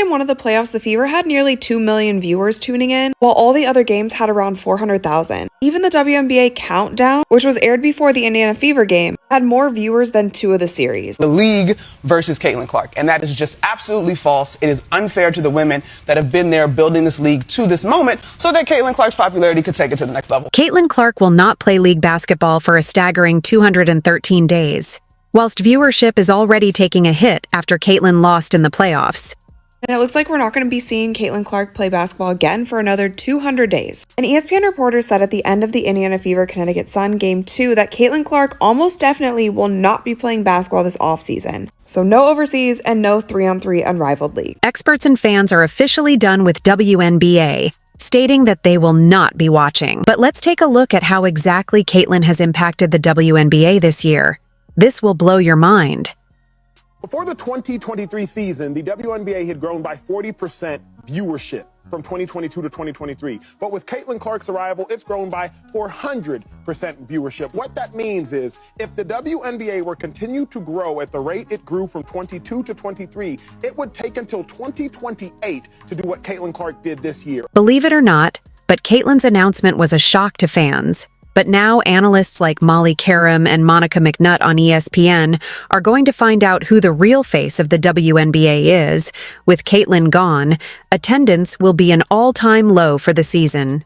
Game 1 of the playoffs, the Fever had nearly 2 million viewers tuning in, while all the other games had around 400,000. Even the WNBA Countdown, which was aired before the Indiana Fever game, had more viewers than 2 of the series. The league versus Caitlin Clark, and that is just absolutely false. It is unfair to the women that have been there building this league to this moment so that Caitlin Clark's popularity could take it to the next level. Caitlin Clark will not play league basketball for a staggering 213 days, whilst viewership is already taking a hit after Caitlin lost in the playoffs. And it looks like we're not going to be seeing Caitlin Clark play basketball again for another 200 days. An ESPN reporter said at the end of the Indiana Fever Connecticut Sun Game 2 that Caitlin Clark almost definitely will not be playing basketball this offseason. So no overseas and no 3-on-3 unrivaled league. Experts and fans are officially done with WNBA, stating that they will not be watching. But let's take a look at how exactly Caitlin has impacted the WNBA this year. This will blow your mind. Before the 2023 season, the WNBA had grown by 40% viewership from 2022 to 2023. But with Caitlin Clark's arrival, it's grown by 400% viewership. What that means is if the WNBA were continue to grow at the rate it grew from 22 to 23, it would take until 2028 to do what Caitlin Clark did this year. Believe it or not, but Caitlin's announcement was a shock to fans. But now analysts like Molly Karam and Monica McNutt on ESPN are going to find out who the real face of the WNBA is. With Caitlin gone, attendance will be an all-time low for the season.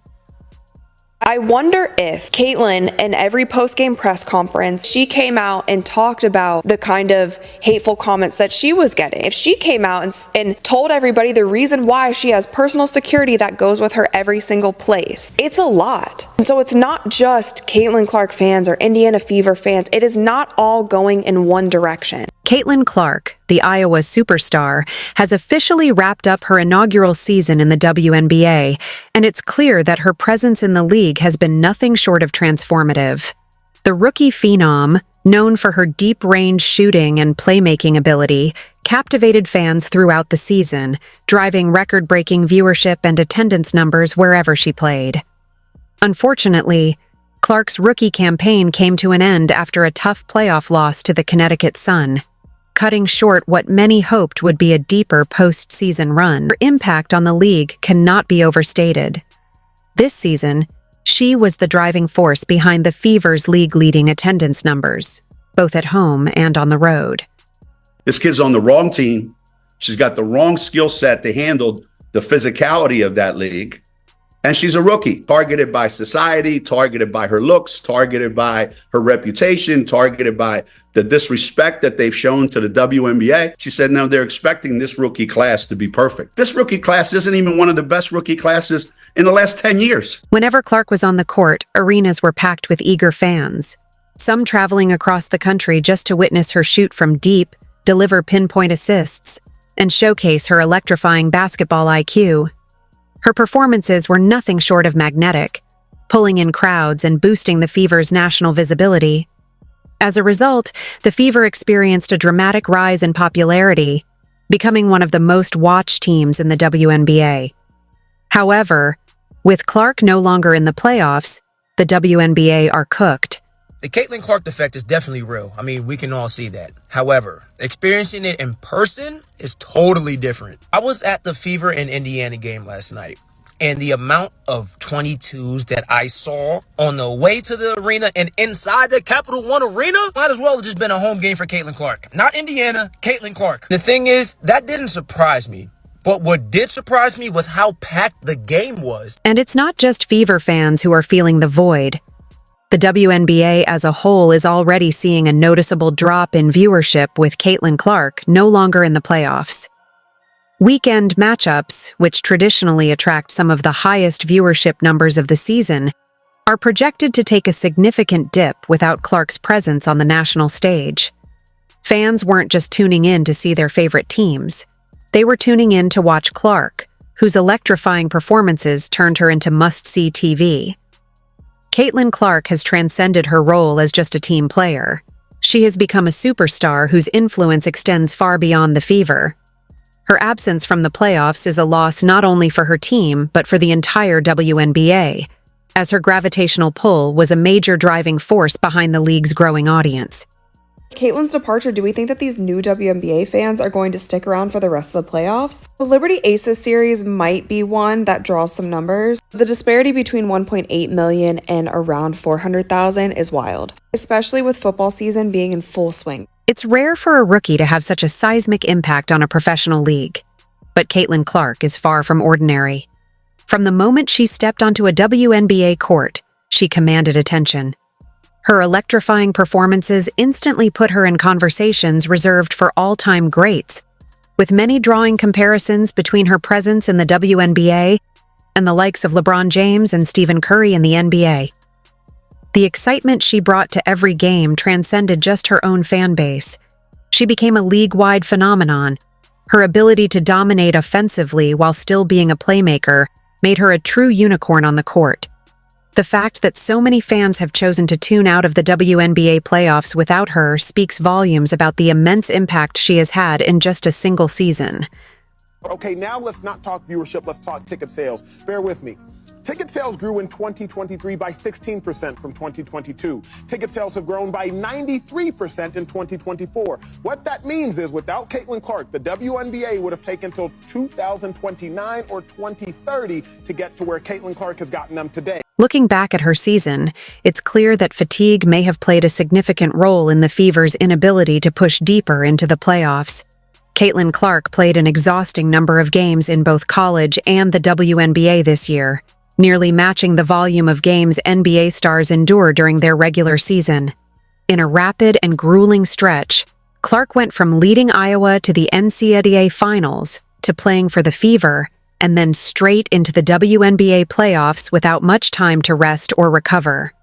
I wonder if Caitlin, in every post-game press conference, she came out and talked about the kind of hateful comments that she was getting. If she came out and told everybody the reason why she has personal security that goes with her every single place, it's a lot. And so it's not just Caitlin Clark fans or Indiana Fever fans. It is not all going in one direction. Caitlin Clark, the Iowa superstar, has officially wrapped up her inaugural season in the WNBA, and it's clear that her presence in the league has been nothing short of transformative. The rookie phenom, known for her deep-range shooting and playmaking ability, captivated fans throughout the season, driving record-breaking viewership and attendance numbers wherever she played. Unfortunately, Clark's rookie campaign came to an end after a tough playoff loss to the Connecticut Sun, cutting short what many hoped would be a deeper postseason run. Her impact on the league cannot be overstated. This season, she was the driving force behind the Fever's league-leading attendance numbers, both at home and on the road. This kid's on the wrong team. She's got the wrong skill set to handle the physicality of that league. And she's a rookie, targeted by society, targeted by her looks, targeted by her reputation, targeted by the disrespect that they've shown to the WNBA. She said, no, they're expecting this rookie class to be perfect. This rookie class isn't even one of the best rookie classes in the last 10 years. Whenever Clark was on the court, arenas were packed with eager fans, some traveling across the country just to witness her shoot from deep, deliver pinpoint assists, and showcase her electrifying basketball IQ. Her performances were nothing short of magnetic, pulling in crowds and boosting the Fever's national visibility. As a result, the Fever experienced a dramatic rise in popularity, becoming one of the most watched teams in the WNBA. However, with Clark no longer in the playoffs, the WNBA are cooked. The Caitlin Clark effect is definitely real. I mean, we can all see that. However, experiencing it in person is totally different. I was at the Fever and Indiana game last night, and the amount of 22s that I saw on the way to the arena and inside the Capital One Arena might as well have just been a home game for Caitlin Clark. Not Indiana, Caitlin Clark. The thing is, that didn't surprise me. But what did surprise me was how packed the game was. And it's not just Fever fans who are feeling the void. The WNBA as a whole is already seeing a noticeable drop in viewership with Caitlin Clark no longer in the playoffs. Weekend matchups, which traditionally attract some of the highest viewership numbers of the season, are projected to take a significant dip without Clark's presence on the national stage. Fans weren't just tuning in to see their favorite teams. They were tuning in to watch Clark, whose electrifying performances turned her into must-see TV. Caitlin Clark has transcended her role as just a team player. She has become a superstar whose influence extends far beyond the Fever. Her absence from the playoffs is a loss not only for her team, but for the entire WNBA, as her gravitational pull was a major driving force behind the league's growing audience. Caitlin's departure, do we think that these new WNBA fans are going to stick around for the rest of the playoffs? The Liberty Aces series might be one that draws some numbers. The disparity between 1.8 million and around 400,000 is wild, especially with football season being in full swing. It's rare for a rookie to have such a seismic impact on a professional league. But Caitlin Clark is far from ordinary. From the moment she stepped onto a WNBA court, she commanded attention. Her electrifying performances instantly put her in conversations reserved for all-time greats, with many drawing comparisons between her presence in the WNBA and the likes of LeBron James and Stephen Curry in the NBA. The excitement she brought to every game transcended just her own fan base. She became a league-wide phenomenon. Her ability to dominate offensively while still being a playmaker made her a true unicorn on the court. The fact that so many fans have chosen to tune out of the WNBA playoffs without her speaks volumes about the immense impact she has had in just a single season. Okay, now let's not talk viewership, let's talk ticket sales. Bear with me. Ticket sales grew in 2023 by 16% from 2022. Ticket sales have grown by 93% in 2024. What that means is without Caitlin Clark, the WNBA would have taken till 2029 or 2030 to get to where Caitlin Clark has gotten them today. Looking back at her season, it's clear that fatigue may have played a significant role in the Fever's inability to push deeper into the playoffs. Caitlin Clark played an exhausting number of games in both college and the WNBA this year, nearly matching the volume of games NBA stars endure during their regular season. In a rapid and grueling stretch, Clark went from leading Iowa to the NCAA Finals to playing for the Fever, and then straight into the WNBA playoffs without much time to rest or recover.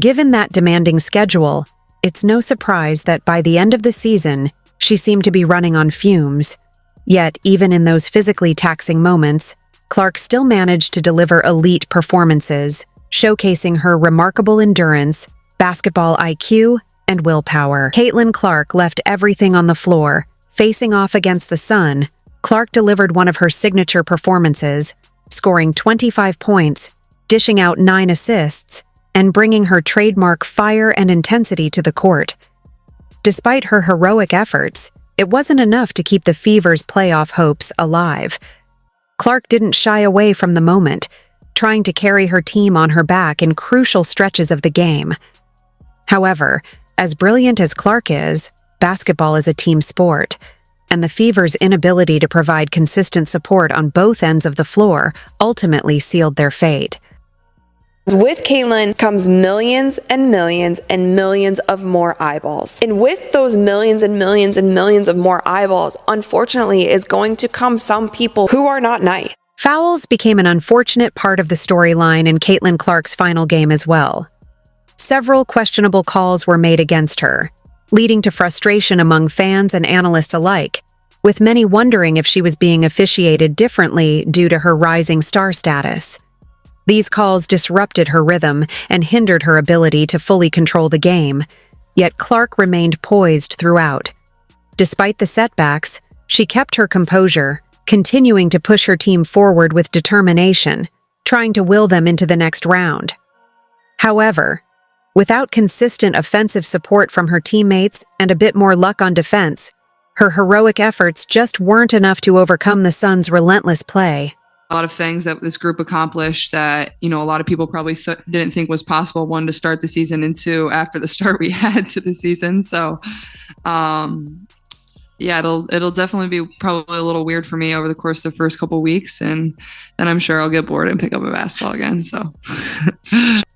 Given that demanding schedule, it's no surprise that by the end of the season, she seemed to be running on fumes. Yet, even in those physically taxing moments, Clark still managed to deliver elite performances, showcasing her remarkable endurance, basketball IQ, and willpower. Caitlin Clark left everything on the floor. Facing off against the sun, Clark delivered one of her signature performances, scoring 25 points, dishing out 9 assists, and bringing her trademark fire and intensity to the court. Despite her heroic efforts, it wasn't enough to keep the Fever's playoff hopes alive. Clark didn't shy away from the moment, trying to carry her team on her back in crucial stretches of the game. However, as brilliant as Clark is, basketball is a team sport, and the Fever's inability to provide consistent support on both ends of the floor ultimately sealed their fate. With Caitlin comes millions and millions and millions of more eyeballs. And with those millions and millions and millions of more eyeballs, unfortunately, is going to come some people who are not nice. Fouls became an unfortunate part of the storyline in Caitlin Clark's final game as well. Several questionable calls were made against her, leading to frustration among fans and analysts alike, with many wondering if she was being officiated differently due to her rising star status. These calls disrupted her rhythm and hindered her ability to fully control the game, yet Clark remained poised throughout. Despite the setbacks, she kept her composure, continuing to push her team forward with determination, trying to will them into the next round. However, without consistent offensive support from her teammates and a bit more luck on defense, her heroic efforts just weren't enough to overcome the Suns' relentless play. A lot of things that this group accomplished that, a lot of people probably didn't think was possible, one, to start the season, and two, after the start we had to the season. So, yeah, it'll definitely be probably a little weird for me over the course of the first couple weeks, and then I'm sure I'll get bored and pick up a basketball again. So.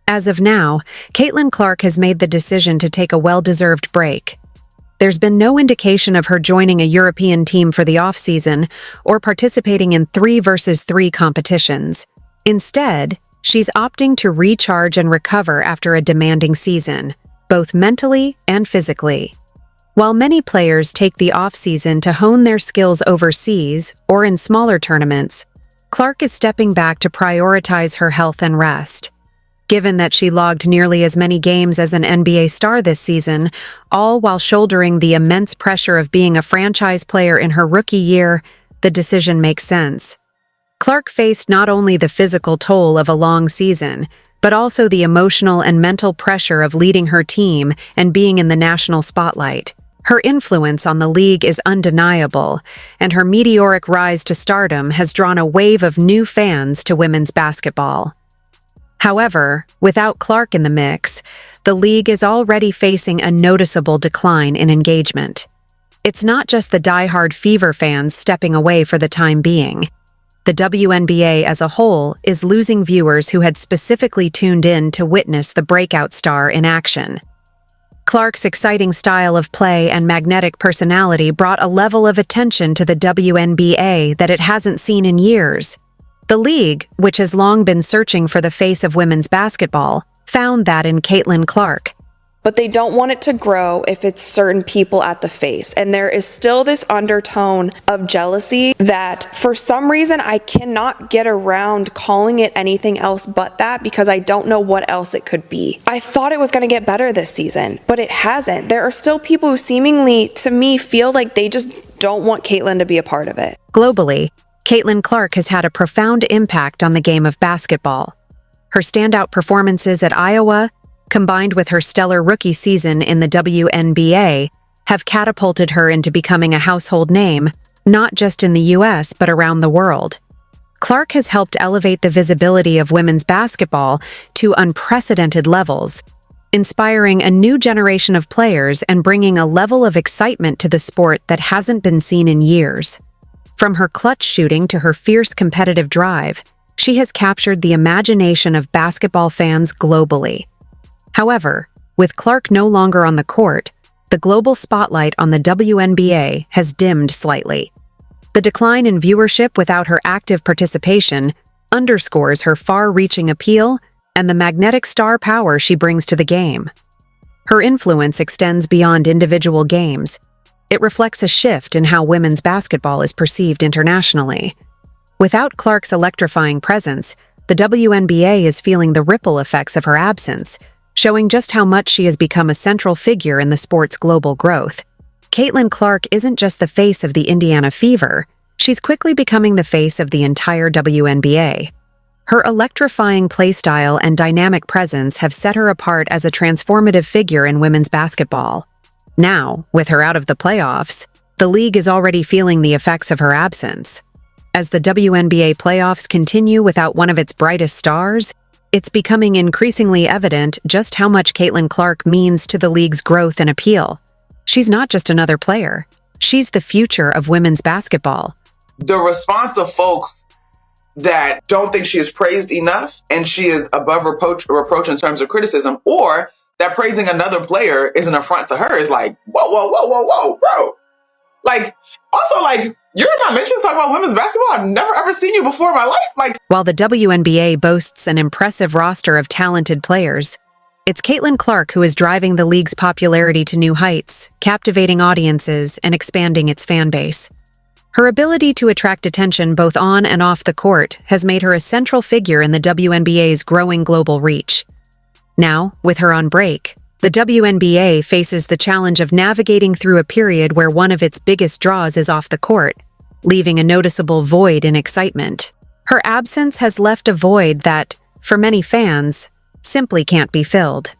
As of now, Caitlin Clark has made the decision to take a well-deserved break. There's been no indication of her joining a European team for the offseason or participating in 3-versus-3 competitions. Instead, she's opting to recharge and recover after a demanding season, both mentally and physically. While many players take the offseason to hone their skills overseas or in smaller tournaments, Clark is stepping back to prioritize her health and rest. Given that she logged nearly as many games as an NBA star this season, all while shouldering the immense pressure of being a franchise player in her rookie year, the decision makes sense. Clark faced not only the physical toll of a long season, but also the emotional and mental pressure of leading her team and being in the national spotlight. Her influence on the league is undeniable, and her meteoric rise to stardom has drawn a wave of new fans to women's basketball. However, without Clark in the mix, the league is already facing a noticeable decline in engagement. It's not just the die-hard Fever fans stepping away for the time being. The WNBA as a whole is losing viewers who had specifically tuned in to witness the breakout star in action. Clark's exciting style of play and magnetic personality brought a level of attention to the WNBA that it hasn't seen in years. The league, which has long been searching for the face of women's basketball, found that in Caitlin Clark. But they don't want it to grow if it's certain people at the face. And there is still this undertone of jealousy that for some reason I cannot get around calling it anything else but that, because I don't know what else it could be. I thought it was going to get better this season, but it hasn't. There are still people who seemingly, to me, feel like they just don't want Caitlin to be a part of it. Globally, Caitlin Clark has had a profound impact on the game of basketball. Her standout performances at Iowa, combined with her stellar rookie season in the WNBA, have catapulted her into becoming a household name, not just in the US but around the world. Clark has helped elevate the visibility of women's basketball to unprecedented levels, inspiring a new generation of players and bringing a level of excitement to the sport that hasn't been seen in years. From her clutch shooting to her fierce competitive drive, she has captured the imagination of basketball fans globally. However, with Clark no longer on the court, the global spotlight on the WNBA has dimmed slightly. The decline in viewership without her active participation underscores her far-reaching appeal and the magnetic star power she brings to the game. Her influence extends beyond individual games. It reflects a shift in how women's basketball is perceived internationally. Without Clark's electrifying presence, the WNBA is feeling the ripple effects of her absence, showing just how much she has become a central figure in the sport's global growth. Caitlin Clark isn't just the face of the Indiana Fever, she's quickly becoming the face of the entire WNBA. Her electrifying playstyle and dynamic presence have set her apart as a transformative figure in women's basketball. Now, with her out of the playoffs, the league is already feeling the effects of her absence. As the WNBA playoffs continue without one of its brightest stars, it's becoming increasingly evident just how much Caitlin Clark means to the league's growth and appeal. She's not just another player. She's the future of women's basketball. The response of folks that don't think she is praised enough and she is above reproach in terms of criticism, or that praising another player is an affront to her, is like, whoa, bro. Like, also, like, you're not mentioned talking about women's basketball. I've never ever seen you before in my life. Like, while the WNBA boasts an impressive roster of talented players, it's Caitlin Clark who is driving the league's popularity to new heights, captivating audiences and expanding its fan base. Her ability to attract attention both on and off the court has made her a central figure in the WNBA's growing global reach. Now, with her on break, the WNBA faces the challenge of navigating through a period where one of its biggest draws is off the court, leaving a noticeable void in excitement. Her absence has left a void that, for many fans, simply can't be filled.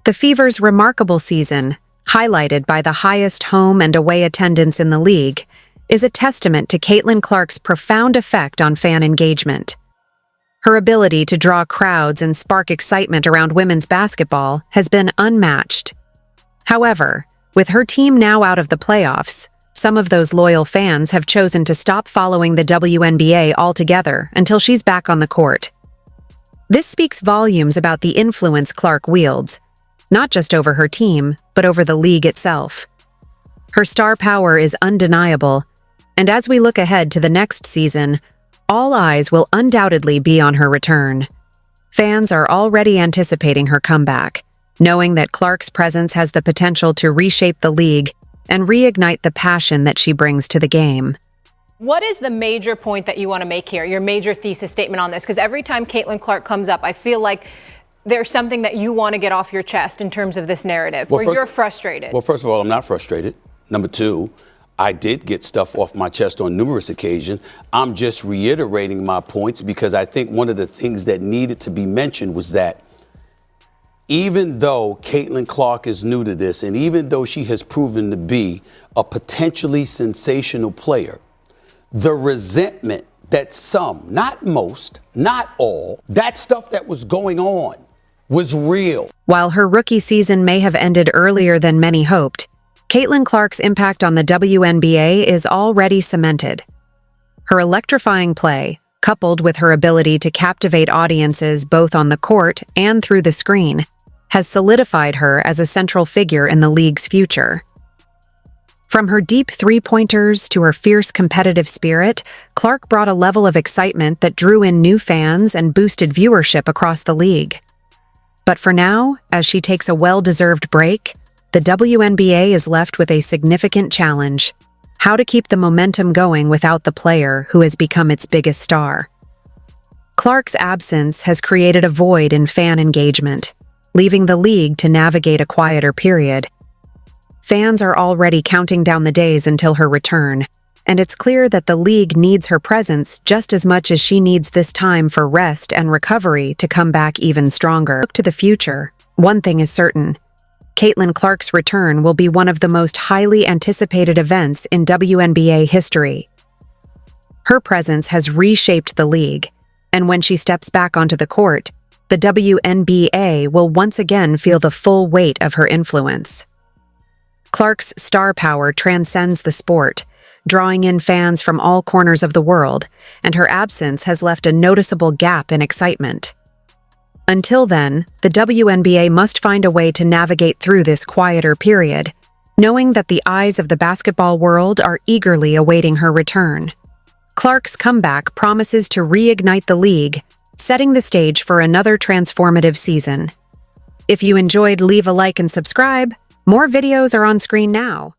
The Fever's remarkable season, highlighted by the highest home and away attendance in the league, is a testament to Caitlin Clark's profound effect on fan engagement. Her ability to draw crowds and spark excitement around women's basketball has been unmatched. However, with her team now out of the playoffs, some of those loyal fans have chosen to stop following the WNBA altogether until she's back on the court. This speaks volumes about the influence Clark wields, not just over her team, but over the league itself. Her star power is undeniable, and as we look ahead to the next season, all eyes will undoubtedly be on her return. Fans are already anticipating her comeback, knowing that Clark's presence has the potential to reshape the league and reignite the passion that she brings to the game. What is the major point that you want to make here, your major thesis statement on this? Because every time Caitlin Clark comes up, I feel like there's something that you want to get off your chest in terms of this narrative, where you're frustrated. Well, first of all, I'm not frustrated. Number two, I did get stuff off my chest on numerous occasions. I'm just reiterating my points because I think one of the things that needed to be mentioned was that even though Caitlin Clark is new to this, and even though she has proven to be a potentially sensational player, the resentment that some, not most, not all, that stuff that was going on was real. While her rookie season may have ended earlier than many hoped, Caitlin Clark's impact on the WNBA is already cemented. Her electrifying play, coupled with her ability to captivate audiences both on the court and through the screen, has solidified her as a central figure in the league's future. From her deep three-pointers to her fierce competitive spirit, Clark brought a level of excitement that drew in new fans and boosted viewership across the league. But for now, as she takes a well-deserved break, the WNBA is left with a significant challenge: how to keep the momentum going without the player who has become its biggest star. Clark's absence has created a void in fan engagement, leaving the league to navigate a quieter period. Fans are already counting down the days until her return, and it's clear that the league needs her presence just as much as she needs this time for rest and recovery to come back even stronger. Look to the future. One thing is certain: Caitlin Clark's return will be one of the most highly anticipated events in WNBA history. Her presence has reshaped the league, and when she steps back onto the court, the WNBA will once again feel the full weight of her influence. Clark's star power transcends the sport, drawing in fans from all corners of the world, and her absence has left a noticeable gap in excitement. Until then, the WNBA must find a way to navigate through this quieter period, knowing that the eyes of the basketball world are eagerly awaiting her return. Clark's comeback promises to reignite the league, setting the stage for another transformative season. If you enjoyed, leave a like and subscribe. More videos are on screen now.